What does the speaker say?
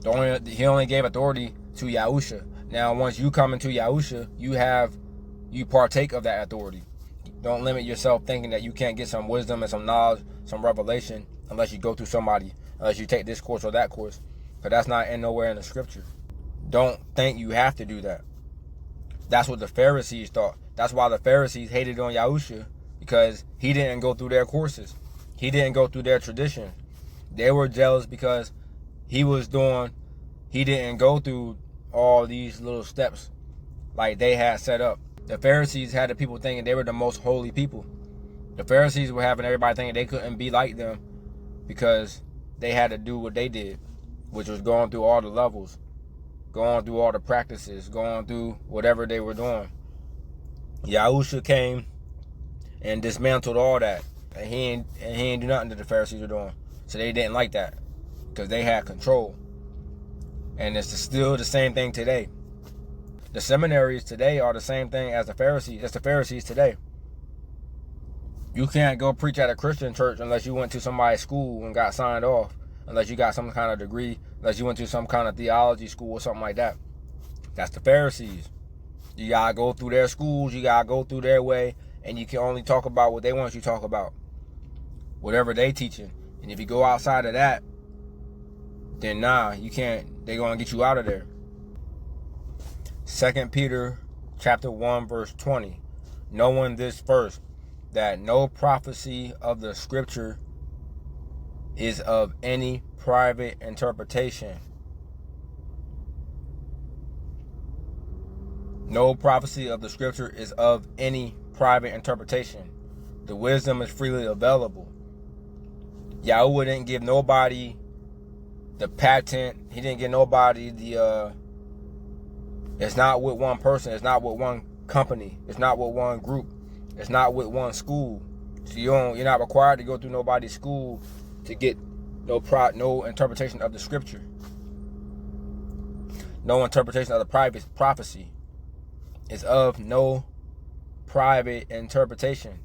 He only gave authority to Yahusha. Now, once you come into Yahusha, you partake of that authority. Don't limit yourself thinking that you can't get some wisdom and some knowledge, some revelation, unless you go through somebody, unless you take this course or that course. Because that's not nowhere in the scripture. Don't think you have to do that. That's what the Pharisees thought. That's why the Pharisees hated on Yahusha, because he didn't go through their courses. He didn't go through their tradition. They were jealous because he didn't go through all these little steps like they had set up. The Pharisees had the people thinking they were the most holy people. The Pharisees were having everybody thinking they couldn't be like them because they had to do what they did, which was going through all the levels, going through all the practices, going through whatever they were doing. Yahusha came and dismantled all that, and he ain't do nothing that the Pharisees were doing. So they didn't like that because they had control. And it's still the same thing today. The seminaries today are the same thing as the Pharisees. It's the Pharisees today. You can't go preach at a Christian church unless you went to somebody's school and got signed off, unless you got some kind of degree, unless you went to some kind of theology school or something like that. That's the Pharisees. You gotta go through their schools, you gotta go through their way, and you can only talk about what they want you to talk about, whatever they teaching. And if you go outside of that, then nah, you can't. They're gonna get you out of there. 2 Peter chapter 1 verse 20. Knowing this first, that no prophecy of the scripture is of any private interpretation. No prophecy of the scripture is of any private interpretation. The wisdom is freely available. Yahweh didn't give nobody the patent. He didn't give nobody the it's not with one person, it's not with one company, it's not with one group, it's not with one school. So you're not required to go through nobody's school to get no interpretation of the scripture. No interpretation of the private prophecy is of no private interpretation.